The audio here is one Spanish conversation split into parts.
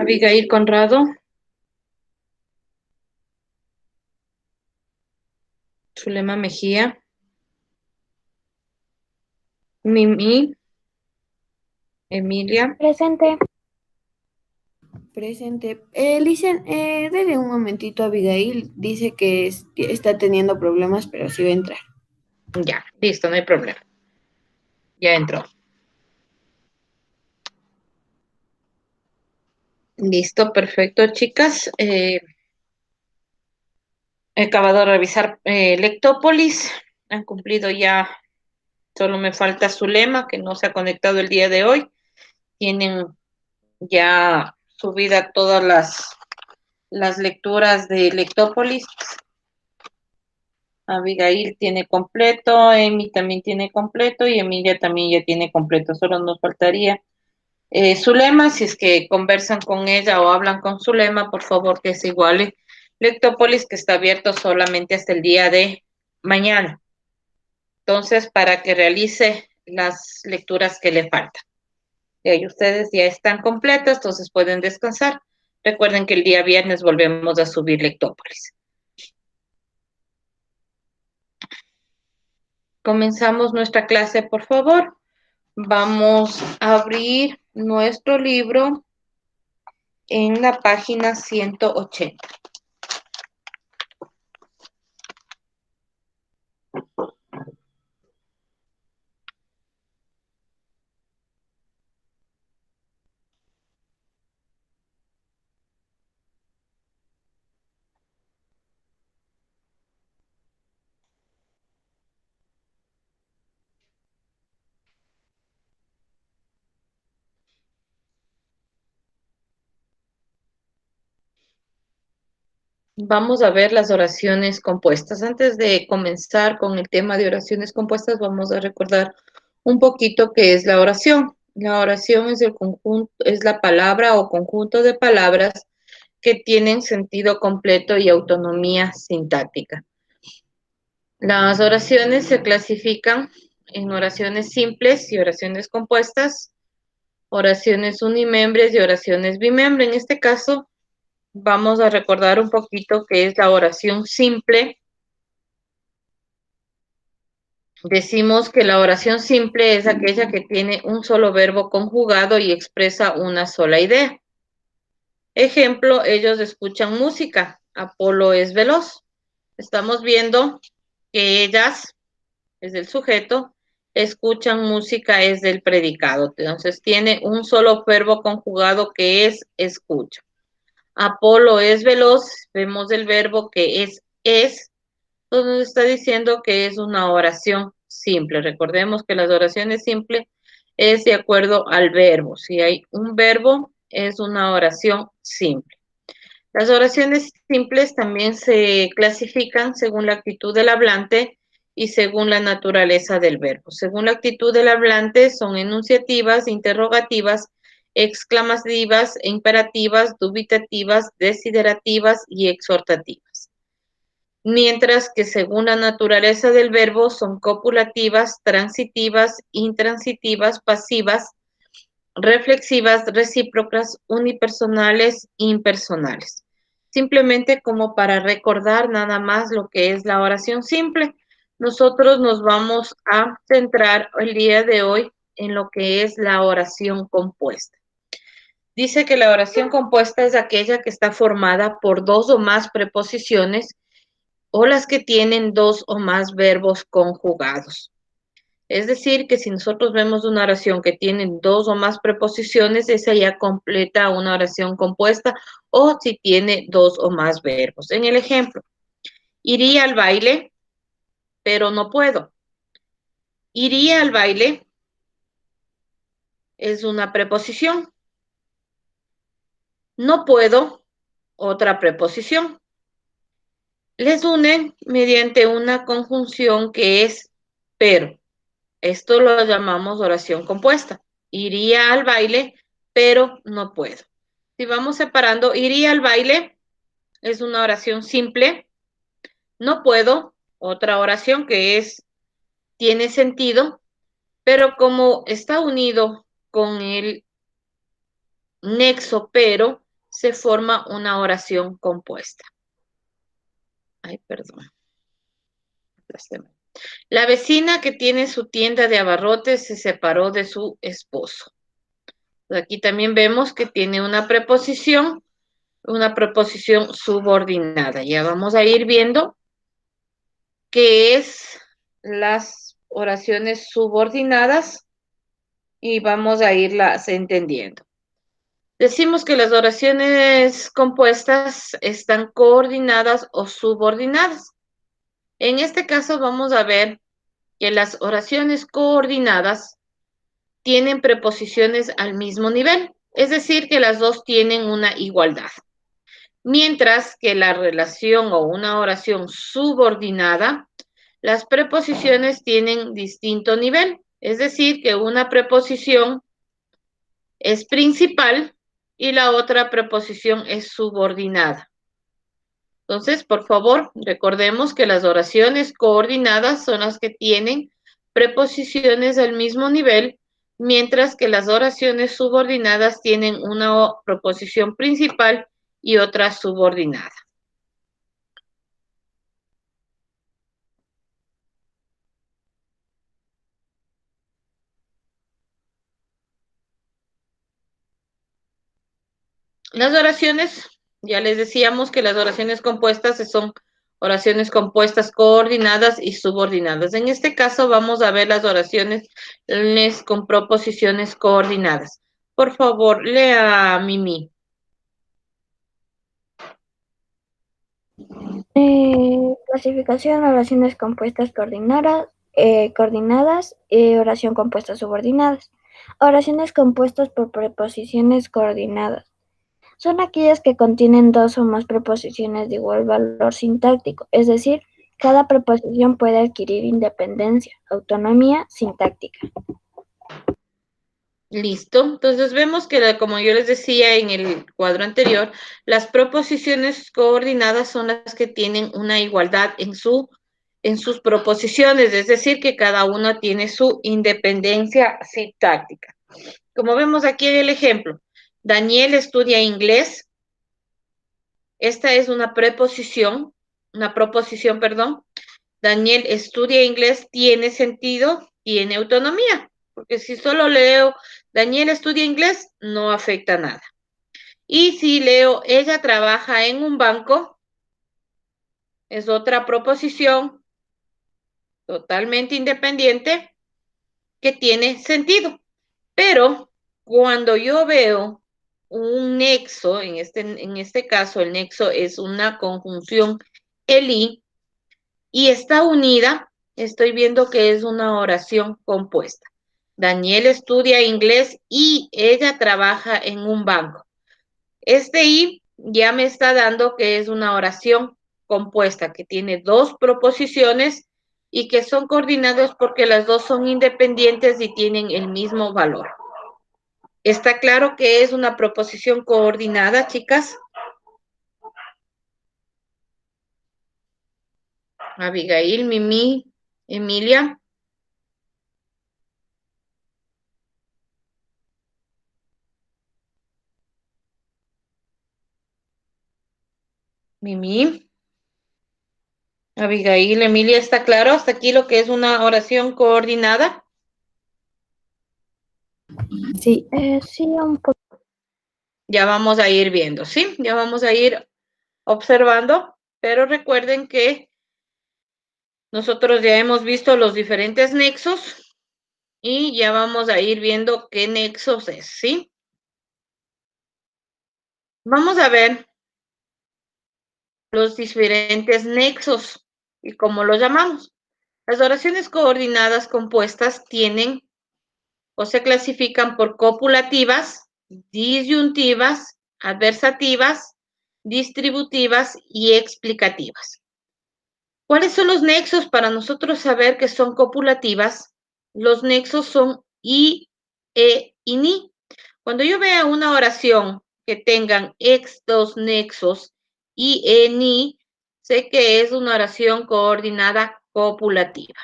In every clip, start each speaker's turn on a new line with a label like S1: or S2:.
S1: Abigail Conrado, Zulema Mejía, Mimi, Emilia.
S2: Presente. Presente. Licen, dele un momentito a Abigail. Dice que está teniendo problemas, pero sí va a entrar.
S1: Ya, listo, no hay problema. Ya entró. Listo, perfecto, chicas. He acabado de revisar Lectópolis. Han cumplido ya, solo me falta Zulema, que no se ha conectado el día de hoy. Tienen ya subida todas las lecturas de Lectópolis. Abigail tiene completo, Emi también tiene completo y Emilia también ya tiene completo. Solo nos faltaría Zulema, si es que conversan con ella o hablan con Zulema, por favor que se iguale. Lectópolis que está abierto solamente hasta el día de mañana. Entonces, para que realice las lecturas que le faltan. Y ahí ustedes ya están completas, entonces pueden descansar. Recuerden que el día viernes volvemos a subir Lectópolis. Comenzamos nuestra clase, por favor. Vamos a abrir nuestro libro en la página 180. Vamos a ver las oraciones compuestas. Antes de comenzar con el tema de oraciones compuestas, vamos a recordar un poquito qué es la oración. La oración es el conjunto, es la palabra o conjunto de palabras que tienen sentido completo y autonomía sintáctica. Las oraciones se clasifican en oraciones simples y oraciones compuestas, oraciones unimembres y oraciones bimembres. En este caso, vamos a recordar un poquito qué es la oración simple. Decimos que la oración simple es aquella que tiene un solo verbo conjugado y expresa una sola idea. Ejemplo, ellos escuchan música. Apolo es veloz. Estamos viendo que ellas es del sujeto, escuchan música es del predicado. Entonces tiene un solo verbo conjugado que es escucha. Apolo es veloz, vemos el verbo que es, entonces nos está diciendo que es una oración simple. Recordemos que las oraciones simples es de acuerdo al verbo. Si hay un verbo, es una oración simple. Las oraciones simples también se clasifican según la actitud del hablante y según la naturaleza del verbo. Según la actitud del hablante son enunciativas, interrogativas, exclamativas, imperativas, dubitativas, desiderativas y exhortativas. Mientras que según la naturaleza del verbo son copulativas, transitivas, intransitivas, pasivas, reflexivas, recíprocas, unipersonales, impersonales. Simplemente como para recordar nada más lo que es la oración simple, nosotros nos vamos a centrar el día de hoy en lo que es la oración compuesta. Dice que la oración compuesta es aquella que está formada por dos o más preposiciones o las que tienen dos o más verbos conjugados. Es decir, que si nosotros vemos una oración que tiene dos o más preposiciones, esa ya completa una oración compuesta o si tiene dos o más verbos. En el ejemplo, iría al baile, pero no puedo. Iría al baile es una preposición. No puedo, otra preposición. Les unen mediante una conjunción que es pero. Esto lo llamamos oración compuesta. Iría al baile, pero no puedo. Si vamos separando, iría al baile es una oración simple. No puedo, otra oración que tiene sentido, pero como está unido con el nexo pero, se forma una oración compuesta. Ay, perdón. La vecina que tiene su tienda de abarrotes se separó de su esposo. Aquí también vemos que tiene una preposición subordinada. Ya vamos a ir viendo qué es las oraciones subordinadas y vamos a irlas entendiendo. Decimos que las oraciones compuestas están coordinadas o subordinadas. En este caso vamos a ver que las oraciones coordinadas tienen preposiciones al mismo nivel, es decir, que las dos tienen una igualdad. Mientras que la relación o una oración subordinada, las preposiciones tienen distinto nivel, es decir, que una preposición es principal y la otra preposición es subordinada. Entonces, por favor, recordemos que las oraciones coordinadas son las que tienen preposiciones al mismo nivel, mientras que las oraciones subordinadas tienen una preposición principal y otra subordinada. Las oraciones, ya les decíamos que las oraciones compuestas son oraciones compuestas coordinadas y subordinadas. En este caso vamos a ver las oraciones con proposiciones coordinadas. Por favor, lea Mimi.
S3: Clasificación, oraciones compuestas coordinadas, oración compuesta subordinadas. Oraciones compuestas por preposiciones coordinadas. Son aquellas que contienen dos o más preposiciones de igual valor sintáctico, es decir, cada preposición puede adquirir independencia, autonomía sintáctica.
S1: Listo. Entonces vemos que, como yo les decía en el cuadro anterior, las proposiciones coordinadas son las que tienen una igualdad en sus proposiciones, es decir, que cada una tiene su independencia sintáctica. Como vemos aquí en el ejemplo, Daniel estudia inglés. Esta es una proposición, perdón. Daniel estudia inglés, tiene sentido, tiene autonomía, porque si solo leo Daniel estudia inglés, no afecta nada. Y si leo ella trabaja en un banco, es otra proposición totalmente independiente que tiene sentido. Pero cuando yo veo un nexo, en este caso el nexo es una conjunción el y está unida, estoy viendo que es una oración compuesta. Daniel estudia inglés y ella trabaja en un banco. Este y ya me está dando que es una oración compuesta, que tiene dos proposiciones y que son coordinadas porque las dos son independientes y tienen el mismo valor. ¿Está claro que es una proposición coordinada, chicas? Abigail, Mimi, Emilia. Mimi. Abigail, Emilia, ¿está claro hasta aquí lo que es una oración coordinada?
S3: Sí, sí, un poco.
S1: Ya vamos a ir viendo, ¿sí? Ya vamos a ir observando, pero recuerden que nosotros ya hemos visto los diferentes nexos y ya vamos a ir viendo qué nexos es, ¿sí? Vamos a ver los diferentes nexos y cómo los llamamos. Las oraciones coordinadas compuestas tienen o se clasifican por copulativas, disyuntivas, adversativas, distributivas y explicativas. ¿Cuáles son los nexos para nosotros saber que son copulativas? Los nexos son y, e y ni. Cuando yo vea una oración que tengan estos nexos y, ni, sé que es una oración coordinada copulativa.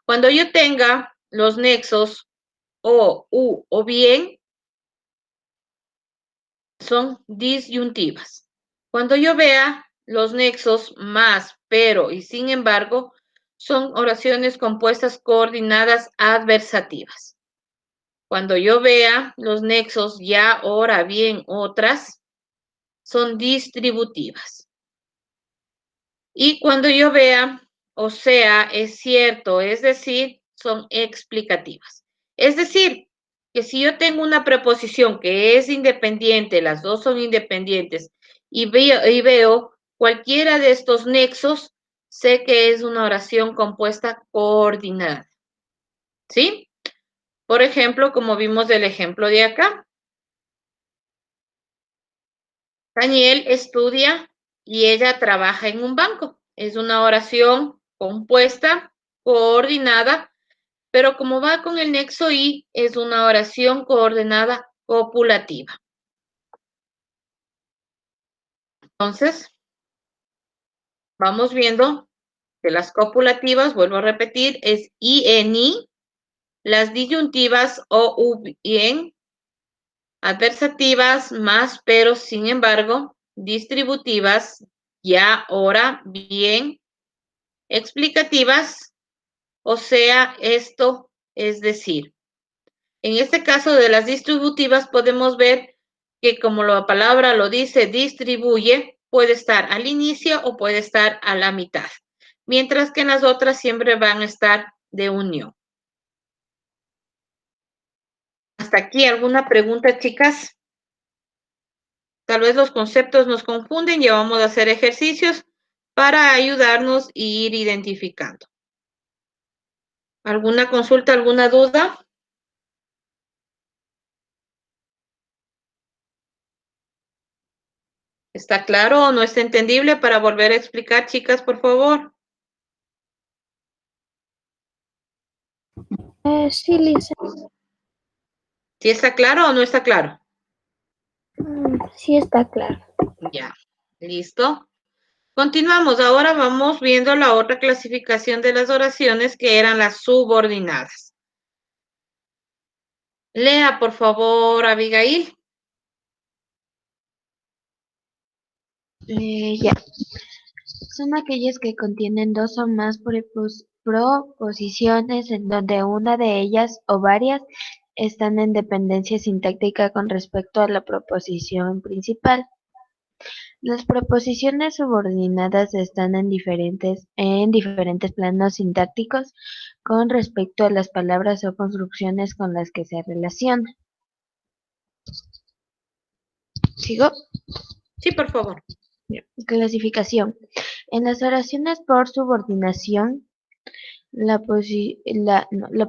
S1: Cuando yo tenga los nexos o, u o bien, son disyuntivas. Cuando yo vea los nexos más, pero y sin embargo, son oraciones compuestas coordinadas adversativas. Cuando yo vea los nexos ya, ahora bien, otras, son distributivas. Y cuando yo vea, o sea, es cierto, es decir, son explicativas. Es decir, que si yo tengo una preposición que es independiente, las dos son independientes, y veo cualquiera de estos nexos, sé que es una oración compuesta coordinada. ¿Sí? Por ejemplo, como vimos del ejemplo de acá. Daniel estudia y ella trabaja en un banco. Es una oración compuesta, coordinada, pero como va con el nexo y, es una oración coordinada copulativa. Entonces, vamos viendo que las copulativas, vuelvo a repetir, es INI, las disyuntivas o u bien, adversativas más, pero, sin embargo, distributivas, ya, ahora, bien, explicativas, o sea, esto, es decir. En este caso de las distributivas podemos ver que como la palabra lo dice, distribuye, puede estar al inicio o puede estar a la mitad, mientras que en las otras siempre van a estar de unión. Hasta aquí, ¿alguna pregunta, chicas? Tal vez los conceptos nos confunden y vamos a hacer ejercicios para ayudarnos a ir identificando. ¿Alguna consulta, alguna duda? ¿Está claro o no está entendible para volver a explicar, chicas, por favor?
S3: Sí, Lisa.
S1: ¿Sí está claro o no está claro?
S3: Sí está claro.
S1: Ya, listo. Continuamos. Ahora vamos viendo la otra clasificación de las oraciones que eran las subordinadas. Lea, por favor, Abigail.
S4: Ya. Son aquellas que contienen dos o más proposiciones en donde una de ellas o varias están en dependencia sintáctica con respecto a la proposición principal. Las proposiciones subordinadas están en diferentes planos sintácticos con respecto a las palabras o construcciones con las que se relacionan. ¿Sigo?
S1: Sí, por favor.
S4: Clasificación. En las oraciones por subordinación, la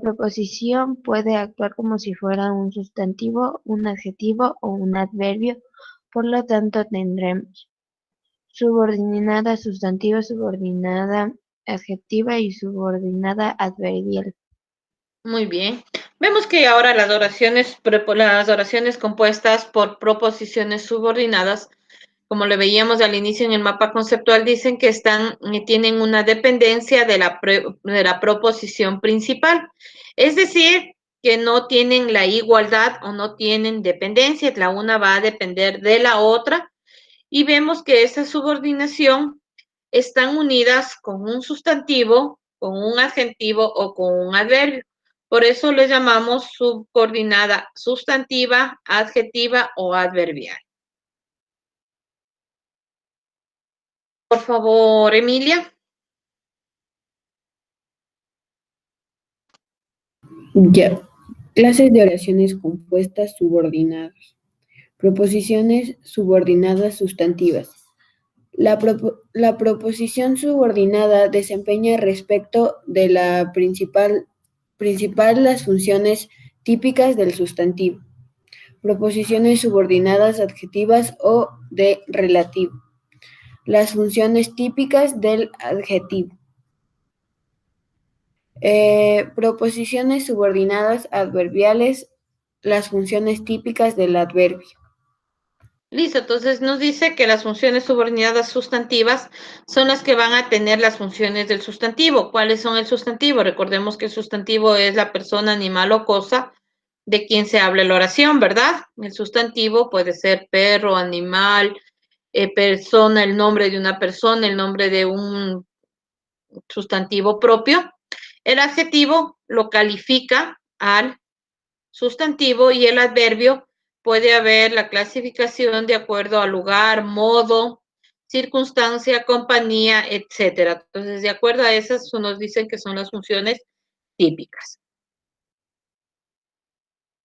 S4: preposición puede actuar como si fuera un sustantivo, un adjetivo o un adverbio. Por lo tanto, tendremos subordinada sustantiva, subordinada adjetiva y subordinada adverbial.
S1: Muy bien. Vemos que ahora las oraciones compuestas por proposiciones subordinadas, como lo veíamos al inicio en el mapa conceptual, dicen que tienen una dependencia de la proposición principal. Es decir, que no tienen la igualdad o no tienen dependencia. La una va a depender de la otra. Y vemos que esa subordinación están unidas con un sustantivo, con un adjetivo o con un adverbio. Por eso le llamamos subordinada sustantiva, adjetiva o adverbial. Por favor, Emilia.
S2: Ya. Clases de oraciones compuestas subordinadas. Proposiciones subordinadas sustantivas. La proposición subordinada desempeña respecto de la principal las funciones típicas del sustantivo. Proposiciones subordinadas adjetivas o de relativo. Las funciones típicas del adjetivo. Proposiciones subordinadas adverbiales, las funciones típicas del adverbio.
S1: Listo, entonces nos dice que las funciones subordinadas sustantivas son las que van a tener las funciones del sustantivo. ¿Cuáles son el sustantivo? Recordemos que el sustantivo es la persona, animal o cosa de quién se habla la oración, ¿verdad? El sustantivo puede ser perro, animal, persona, el nombre de una persona, el nombre de un sustantivo propio. El adjetivo lo califica al sustantivo y el adverbio puede haber la clasificación de acuerdo al lugar, modo, circunstancia, compañía, etcétera. Entonces, de acuerdo a esas, nos dicen que son las funciones típicas.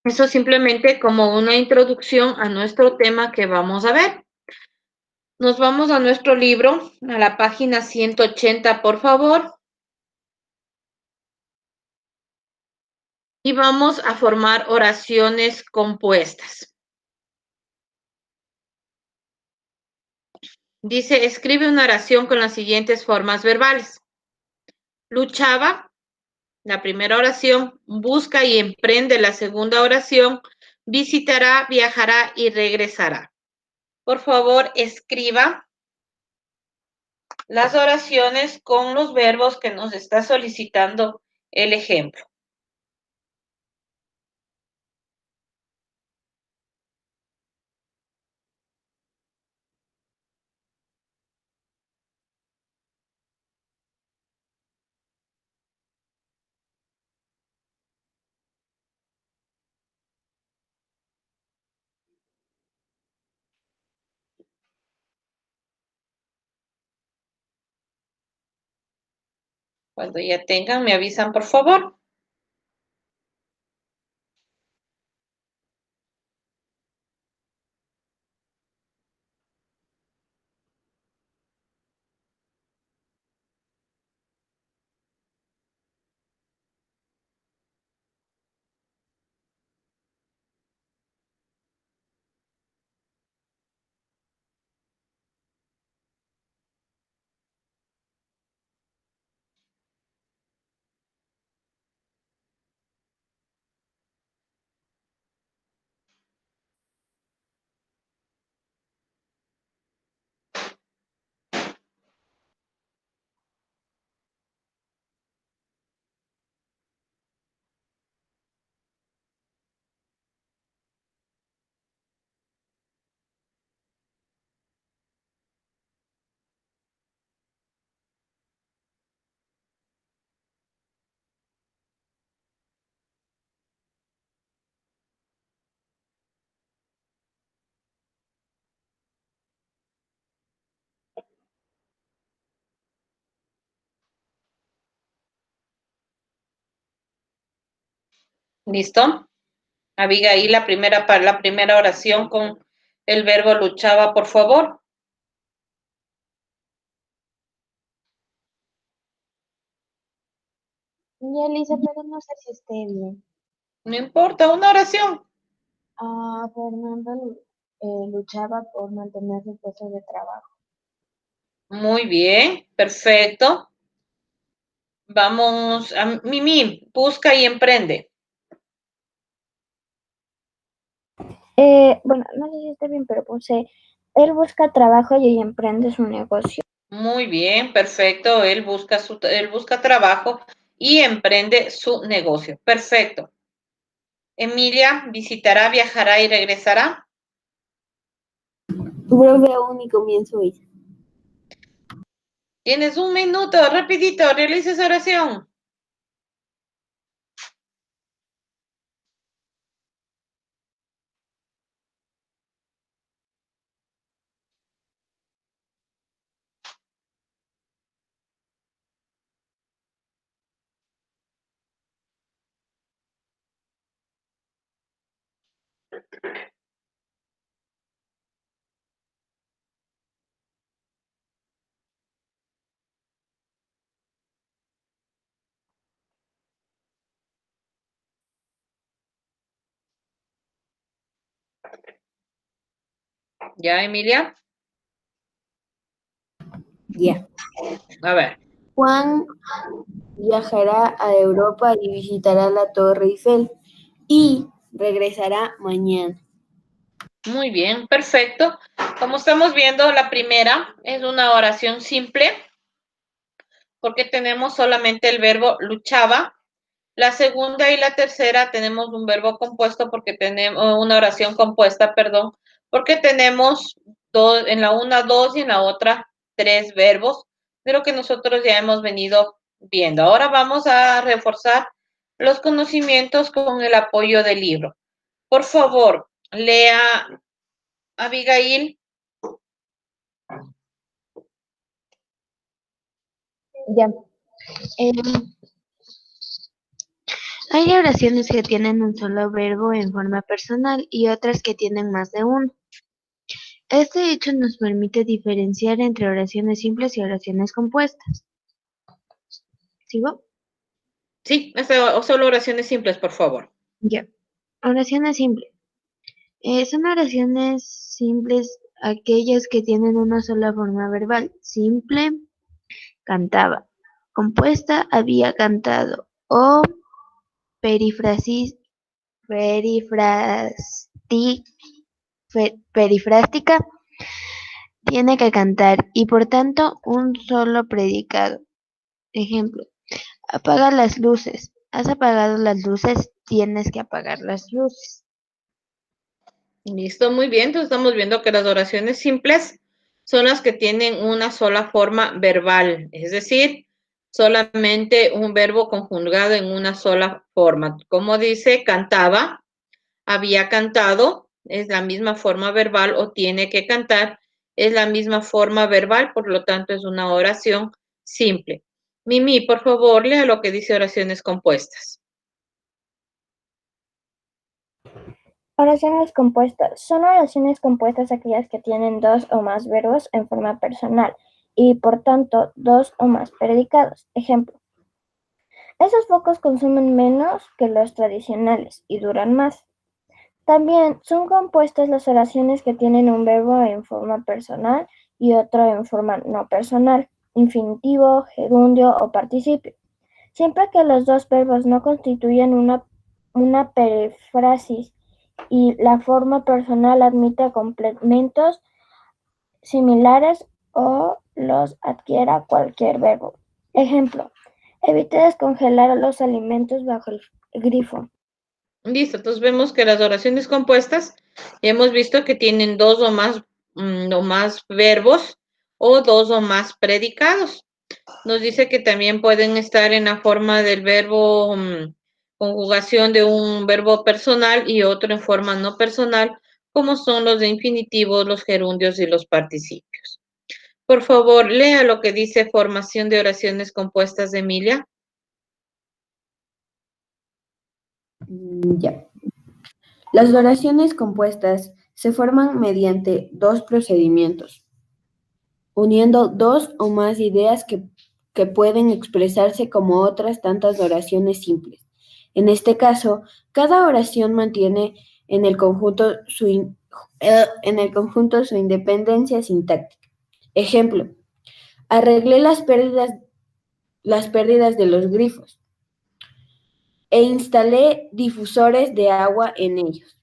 S1: Eso simplemente como una introducción a nuestro tema que vamos a ver. Nos vamos a nuestro libro, a la página 180, por favor. Y vamos a formar oraciones compuestas. Dice, escribe una oración con las siguientes formas verbales. Luchaba, la primera oración, busca y emprende la segunda oración, visitará, viajará y regresará. Por favor, escriba las oraciones con los verbos que nos está solicitando el ejemplo. Cuando ya tengan, me avisan, por favor. ¿Listo? Abigail, la primera oración con el verbo luchaba, por favor.
S4: Ya, Elisa, pero no sé si esté bien.
S1: No importa, una oración.
S4: Fernando luchaba por mantener su puesto de trabajo.
S1: Muy bien, perfecto. Vamos a Mimi, busca y emprende.
S3: Bueno, no sé si está bien, pero puse, él busca trabajo y ella emprende su negocio.
S1: Muy bien, perfecto. Él busca trabajo y emprende su negocio. Perfecto. Emilia, visitará, viajará y regresará.
S2: Vuelve aún y comienzo ella.
S1: Tienes un minuto, rapidito, realiza esa oración. ¿Ya, Emilia?
S2: Ya.
S1: A ver.
S2: Juan viajará a Europa y visitará la Torre Eiffel y regresará mañana.
S1: Muy bien, perfecto. Como estamos viendo, la primera es una oración simple porque tenemos solamente el verbo luchaba. La segunda y la tercera tenemos un verbo compuesto porque tenemos una oración compuesta, perdón, porque tenemos dos, en la una dos y en la otra tres verbos, de lo que nosotros ya hemos venido viendo. Ahora vamos a reforzar los conocimientos con el apoyo del libro. Por favor, lea, Abigail.
S4: Ya. Hay oraciones que tienen un solo verbo en forma personal y otras que tienen más de uno. Este hecho nos permite diferenciar entre oraciones simples y oraciones compuestas. ¿Sigo?
S1: Sí, o solo oraciones simples, por favor.
S4: Ya. Oraciones simples. Son oraciones simples aquellas que tienen una sola forma verbal. Simple, cantaba. Compuesta, había cantado. O perifrástica, tiene que cantar y por tanto un solo predicado. Ejemplo, apaga las luces. Has apagado las luces, tienes que apagar las luces.
S1: Listo, muy bien. Entonces estamos viendo que las oraciones simples son las que tienen una sola forma verbal, es decir, solamente un verbo conjugado en una sola forma. Como dice, cantaba, había cantado, es la misma forma verbal, o tiene que cantar, es la misma forma verbal, por lo tanto es una oración simple. Mimi, por favor, lea lo que dice oraciones compuestas.
S3: Oraciones compuestas. Son oraciones compuestas aquellas que tienen dos o más verbos en forma personal y, por tanto, dos o más predicados. Ejemplo. Esos focos consumen menos que los tradicionales y duran más. También son compuestas las oraciones que tienen un verbo en forma personal y otro en forma no personal, infinitivo, gerundio o participio. Siempre que los dos verbos no constituyen una perífrasis y la forma personal admite complementos similares o los adquiera cualquier verbo. Ejemplo, evite descongelar los alimentos bajo el grifo.
S1: Listo, entonces vemos que las oraciones compuestas hemos visto que tienen dos o más verbos o dos o más predicados. Nos dice que también pueden estar en la forma del verbo, conjugación de un verbo personal y otro en forma no personal, como son los de infinitivos, los gerundios y los participios. Por favor, lea lo que dice formación de oraciones compuestas de Emilia.
S2: Ya. Las oraciones compuestas se forman mediante dos procedimientos, uniendo dos o más ideas que pueden expresarse como otras tantas oraciones simples. En este caso, cada oración mantiene en el conjunto su independencia sintáctica. Ejemplo, arreglé las pérdidas de los grifos e instalé difusores de agua en ellos,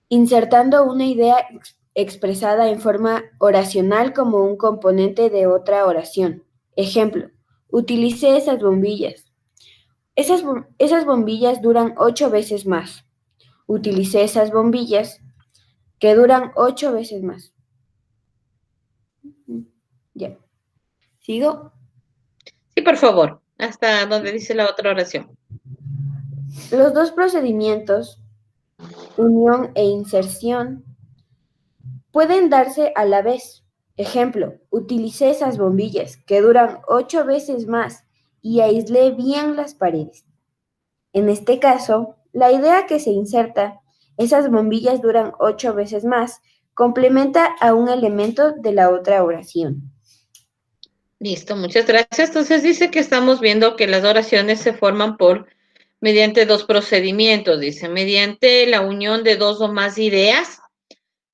S2: insertando una idea expresada en forma oracional como un componente de otra oración. Ejemplo, utilicé esas bombillas. Esas bombillas duran 8 veces más. Utilicé esas bombillas que duran 8 veces más. Ya. ¿Sigo?
S1: Sí, por favor, hasta donde dice la otra oración.
S2: Los dos procedimientos, unión e inserción, pueden darse a la vez. Ejemplo, utilicé esas bombillas que duran 8 veces más y aislé bien las paredes. En este caso, la idea que se inserta, esas bombillas duran 8 veces más, complementa a un elemento de la otra oración.
S1: Listo, muchas gracias. Entonces dice que estamos viendo que las oraciones se forman mediante dos procedimientos, dice, mediante la unión de dos o más ideas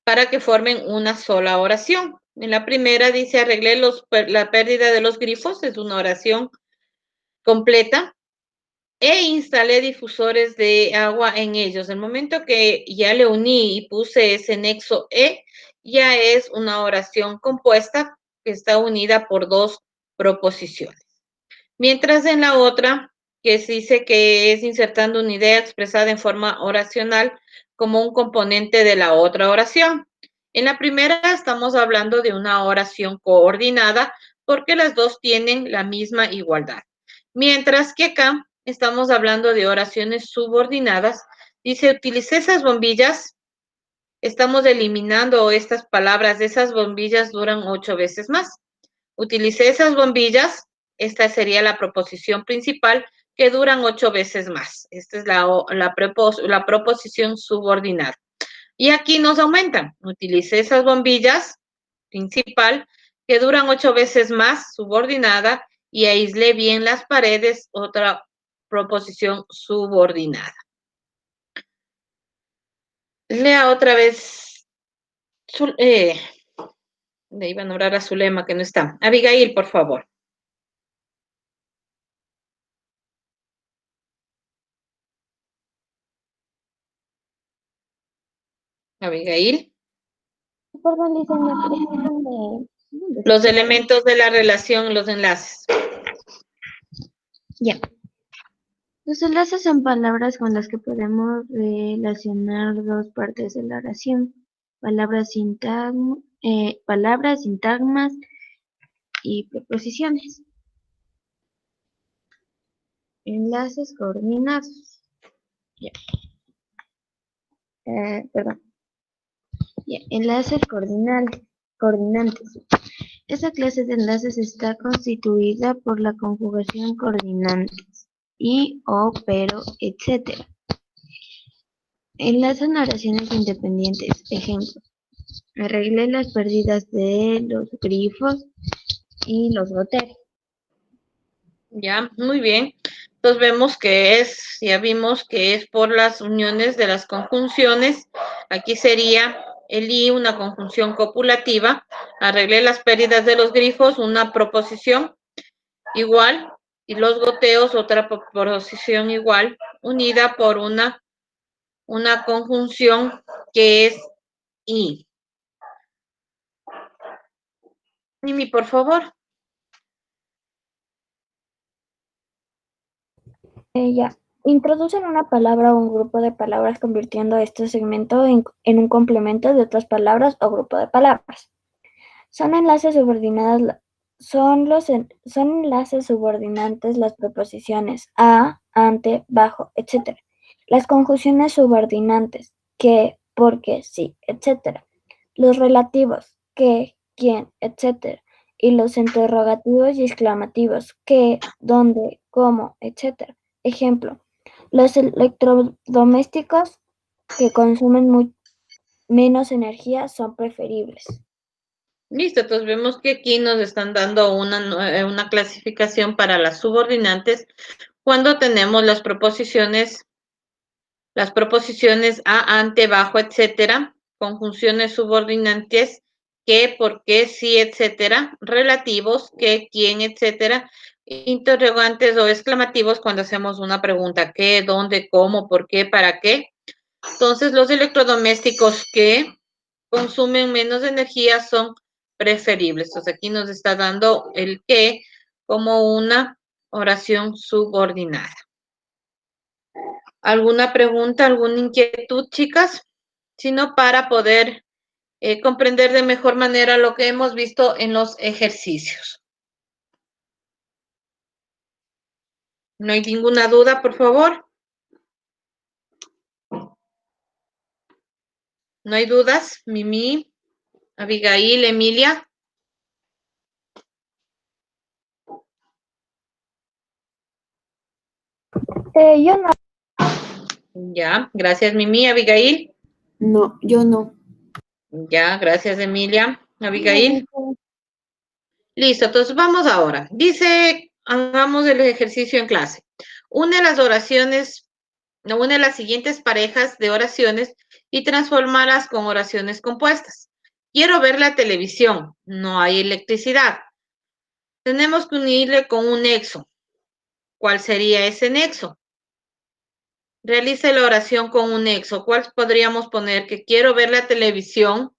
S1: para que formen una sola oración. En la primera dice, arreglé la pérdida de los grifos, es una oración completa, e instalé difusores de agua en ellos. El momento que ya le uní y puse ese nexo ya es una oración compuesta que está unida por dos proposiciones. Mientras en la otra, que se dice que es insertando una idea expresada en forma oracional como un componente de la otra oración. En la primera estamos hablando de una oración coordinada porque las dos tienen la misma igualdad. Mientras que acá estamos hablando de oraciones subordinadas. Dice, utilicé esas bombillas. Estamos eliminando estas palabras. Esas bombillas duran 8 veces más. Utilicé esas bombillas. Esta sería la proposición principal que duran 8 veces más. Esta es la proposición subordinada. Y aquí nos aumentan. Utilicé esas bombillas principal que duran 8 veces más, subordinada, y aislé bien las paredes, otra proposición subordinada. Lea otra vez. Le iba a nombrar a Zulema, que no está. Abigail, por favor. Abigail.
S3: Perdón, Lisa, ¿me preguntan de
S1: Los elementos de la relación, los enlaces.
S4: Ya. Los enlaces son palabras con las que podemos relacionar dos partes de la oración. Palabras, sintagmas y preposiciones. Enlaces coordinados. Ya. Perdón. Ya. Enlaces coordinantes. Esa clase de enlaces está constituida por la conjugación coordinantes y, o, pero, etc. Enlazan oraciones independientes. Ejemplo. Arreglé las pérdidas de los grifos y los goteros.
S1: Ya, muy bien. Entonces vemos que ya vimos que es por las uniones de las conjunciones. Aquí sería el I, una conjunción copulativa. Arreglé las pérdidas de los grifos, una proposición igual. Y los goteos, otra proposición igual, unida por una conjunción que es I. Mimi, por favor.
S3: Ya. Introducen una palabra o un grupo de palabras convirtiendo este segmento en un complemento de otras palabras o grupo de palabras. Son enlaces subordinadas, son enlaces subordinantes las preposiciones a, ante, bajo, etc. Las conjunciones subordinantes, que, porque, sí, etc. Los relativos, que, quién, etc. Y los interrogativos y exclamativos, qué, dónde, cómo, etc. Ejemplo, los electrodomésticos que consumen menos energía son preferibles.
S1: Listo, entonces vemos que aquí nos están dando una clasificación para las subordinantes cuando tenemos las proposiciones a, ante, bajo, etcétera, conjunciones subordinantes, que, por qué, sí, etcétera, relativos, que, quién, etcétera, interrogantes o exclamativos cuando hacemos una pregunta, qué, dónde, cómo, por qué, para qué. Entonces, los electrodomésticos que consumen menos energía son preferibles. Entonces, aquí nos está dando el que como una oración subordinada. ¿Alguna pregunta, alguna inquietud, chicas? Sino para poder comprender de mejor manera lo que hemos visto en los ejercicios. ¿No hay ninguna duda, por favor? ¿No hay dudas? Mimi, Abigail, Emilia.
S3: Yo no.
S1: Ya, gracias, Mimi. Abigail.
S2: No, yo no.
S1: Ya, gracias, Emilia. Abigail. Listo, entonces vamos ahora. Dice, hagamos el ejercicio en clase. Une las siguientes parejas de oraciones y transformarlas con oraciones compuestas. Quiero ver la televisión. No hay electricidad. Tenemos que unirle con un nexo. ¿Cuál sería ese nexo? Realice la oración con un nexo. ¿Cuál podríamos poner? Que quiero ver la televisión.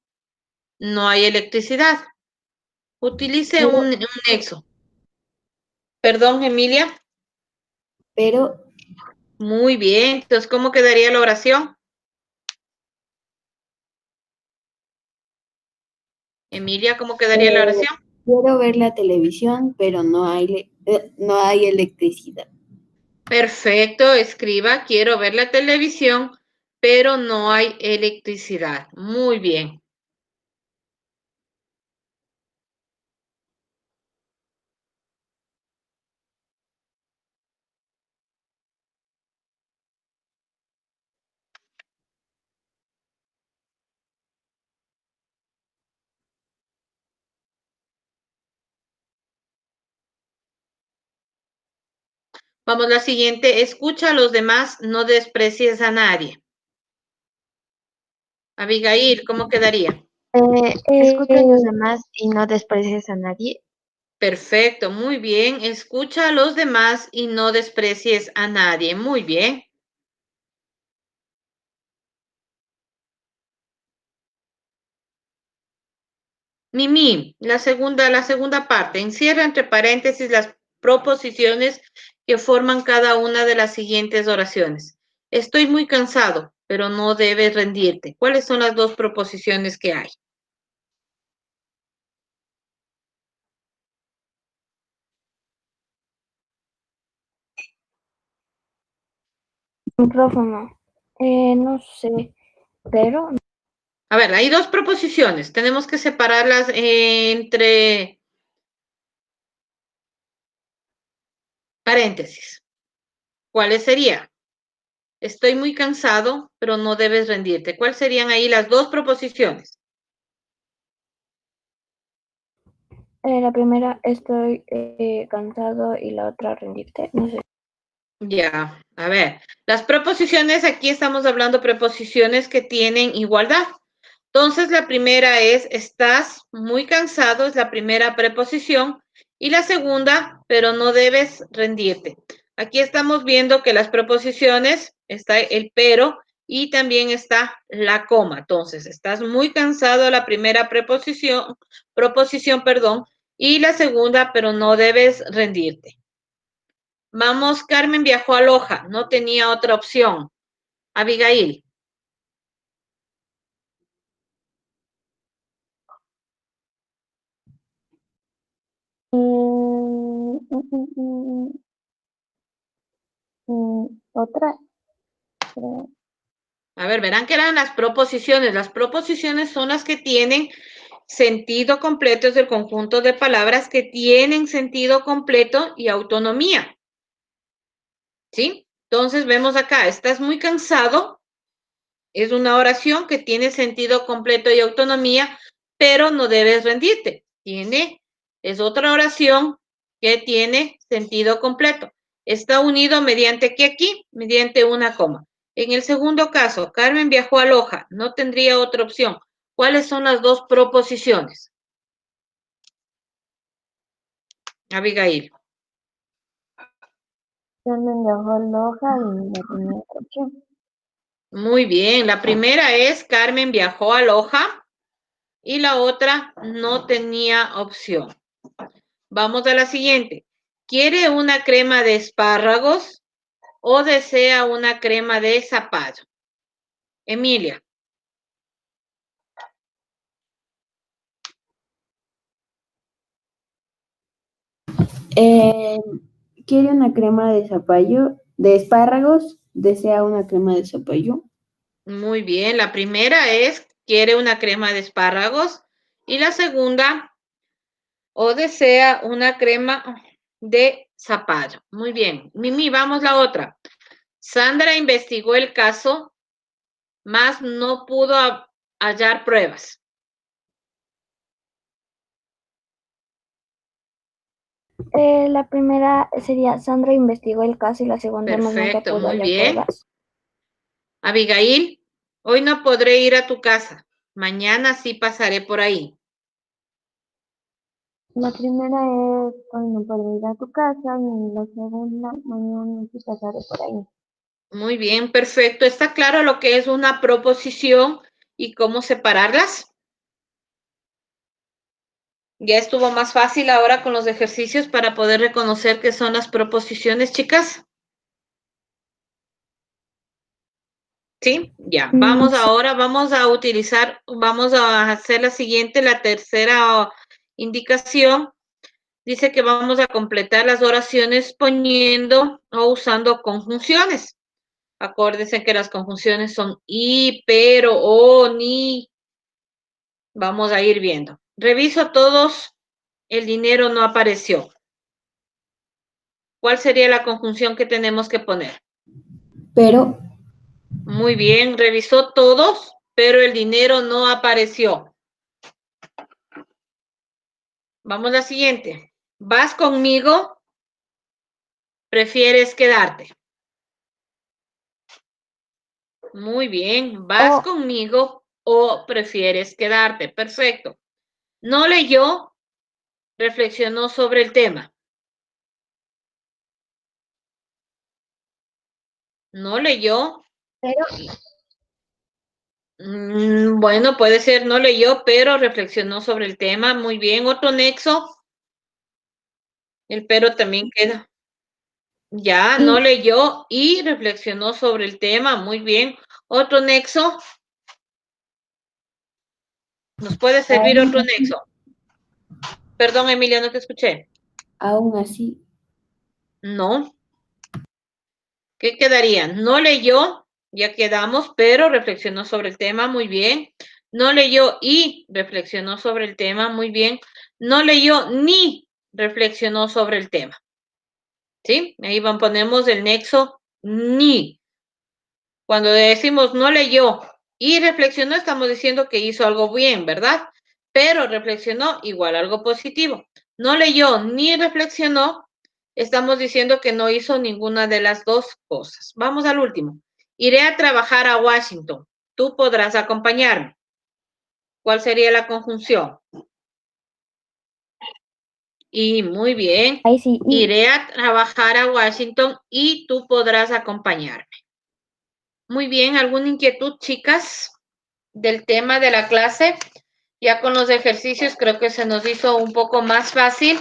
S1: No hay electricidad. Utilice un nexo. Perdón, Emilia.
S2: Pero
S1: Muy bien. Entonces, ¿cómo quedaría la oración? Emilia, ¿cómo quedaría la oración?
S2: quiero ver la televisión, pero no hay electricidad.
S1: Perfecto, escriba, quiero ver la televisión, pero no hay electricidad. Muy bien. Vamos, la siguiente. Escucha a los demás, no desprecies a nadie. Abigail, ¿cómo quedaría?
S4: Escucha a los demás y no desprecies a nadie.
S1: Perfecto, muy bien. Escucha a los demás y no desprecies a nadie. Muy bien. Mimi, la segunda parte. Encierra entre paréntesis las proposiciones que forman cada una de las siguientes oraciones. Estoy muy cansado, pero no debes rendirte. ¿Cuáles son las dos proposiciones que hay?
S3: Micrófono. No sé, pero
S1: A ver, hay dos proposiciones. Tenemos que separarlas entre paréntesis. ¿Cuáles serían? Estoy muy cansado, pero no debes rendirte. ¿Cuáles serían ahí las dos proposiciones?
S3: la primera estoy cansado y la otra rendirte. No sé.
S1: Ya, a ver, las preposiciones, aquí estamos hablando preposiciones que tienen igualdad. Entonces, la primera es, estás muy cansado, es la primera preposición. Y la segunda, pero no debes rendirte. Aquí estamos viendo que las preposiciones, está el pero y también está la coma. Entonces, estás muy cansado, la primera proposición, perdón, y la segunda, pero no debes rendirte. Vamos, Carmen viajó a Loja, no tenía otra opción. Abigail.
S3: Otra.
S1: A ver, verán que eran las proposiciones. Las proposiciones son las que tienen sentido completo, es el conjunto de palabras que tienen sentido completo y autonomía. ¿Sí? Entonces vemos acá, estás muy cansado. Es una oración que tiene sentido completo y autonomía, pero no debes rendirte. Es otra oración que tiene sentido completo. Está unido mediante ¿qué aquí? Mediante una coma. En el segundo caso, Carmen viajó a Loja, no tendría otra opción. ¿Cuáles son las dos proposiciones? Abigail.
S3: Carmen viajó a Loja y no tenía otra opción.
S1: Muy bien, la primera es Carmen viajó a Loja y la otra no tenía opción. Vamos a la siguiente. ¿Quiere una crema de espárragos o desea una crema de zapallo? Emilia.
S2: ¿Quiere una crema de zapallo, de espárragos? ¿Desea una crema de zapallo?
S1: Muy bien, la primera es quiere una crema de espárragos y la segunda o desea una crema de zapallo. Muy bien. Mimi, vamos la otra. Sandra investigó el caso, mas no pudo hallar pruebas.
S3: La primera sería Sandra investigó el caso y la segunda más nunca
S1: Perfecto,
S3: pudo
S1: muy
S3: hallar
S1: bien.
S3: pruebas.
S1: Abigail, hoy no podré ir a tu casa. Mañana sí pasaré por ahí.
S3: La primera es hoy no podré ir a tu casa y la segunda mañana sí pasaré por ahí.
S1: Muy bien, perfecto. ¿Está claro lo que es una proposición y cómo separarlas? Ya estuvo más fácil ahora con los ejercicios para poder reconocer qué son las proposiciones, chicas. ¿Sí? Ya. Vamos
S3: Sí.
S1: ahora, vamos a hacer la siguiente, la tercera indicación. Dice que vamos a completar las oraciones poniendo o usando conjunciones. Acuérdense que las conjunciones son y, pero, o, ni. Vamos a ir viendo. Reviso todos. El dinero no apareció. ¿Cuál sería la conjunción que tenemos que poner?
S2: Pero,
S1: Muy bien, revisó todos, pero el dinero no apareció. Vamos a la siguiente. ¿Vas conmigo? ¿Prefieres quedarte? Muy bien. ¿Vas conmigo o prefieres quedarte? Perfecto. No leyó, reflexionó sobre el tema. No leyó.
S3: Pero
S1: Bueno, puede ser no leyó, pero reflexionó sobre el tema. Muy bien. Otro nexo. El pero también queda. Ya, no
S2: y,
S1: leyó y reflexionó sobre el tema. Muy bien. Otro nexo. ¿Nos puede servir
S2: aún
S1: otro
S2: así,
S1: nexo? Perdón, Emilia, no te escuché.
S2: aún así,
S1: No. ¿Qué quedaría? No leyó, ya quedamos, pero reflexionó sobre el tema. Muy bien. No leyó y reflexionó sobre el tema. Muy bien. No leyó ni reflexionó sobre el tema. ¿Sí? Ahí ponemos el nexo ni. Cuando decimos no leyó y reflexionó, estamos diciendo que hizo algo bien, ¿verdad? Pero reflexionó igual algo positivo. No leyó ni reflexionó, estamos diciendo que no hizo ninguna de las dos cosas. Vamos al último. Iré a trabajar a Washington. Tú podrás acompañarme. ¿Cuál sería la conjunción? Y muy bien.
S3: ahí sí,
S1: Iré a trabajar a Washington y tú podrás acompañarme. Muy bien, ¿alguna inquietud, chicas, del tema de la clase? Ya con los ejercicios creo que se nos hizo un poco más fácil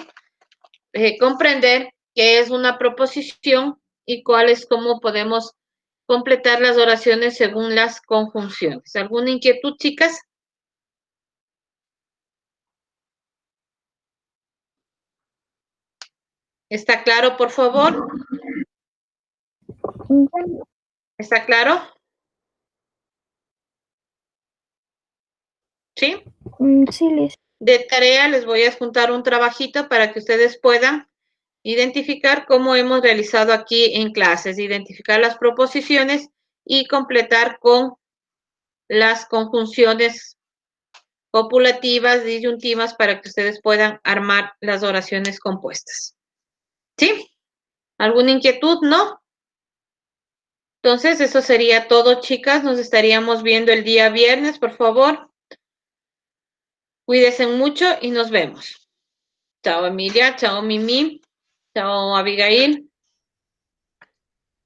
S1: comprender qué es una proposición y cómo podemos completar las oraciones según las conjunciones. ¿Alguna inquietud, chicas? ¿Está claro, por favor? ¿Está claro? ¿Sí?
S3: sí, Liz.
S1: De tarea les voy a juntar un trabajito para que ustedes puedan identificar cómo hemos realizado aquí en clases, identificar las proposiciones y completar con las conjunciones copulativas, disyuntivas, para que ustedes puedan armar las oraciones compuestas. ¿Sí? ¿Alguna inquietud? ¿No? Entonces, eso sería todo, chicas. Nos estaríamos viendo el día viernes, por favor. Cuídense mucho y nos vemos. Chao, Emilia. Chao, Mimi. Chao, Abigail.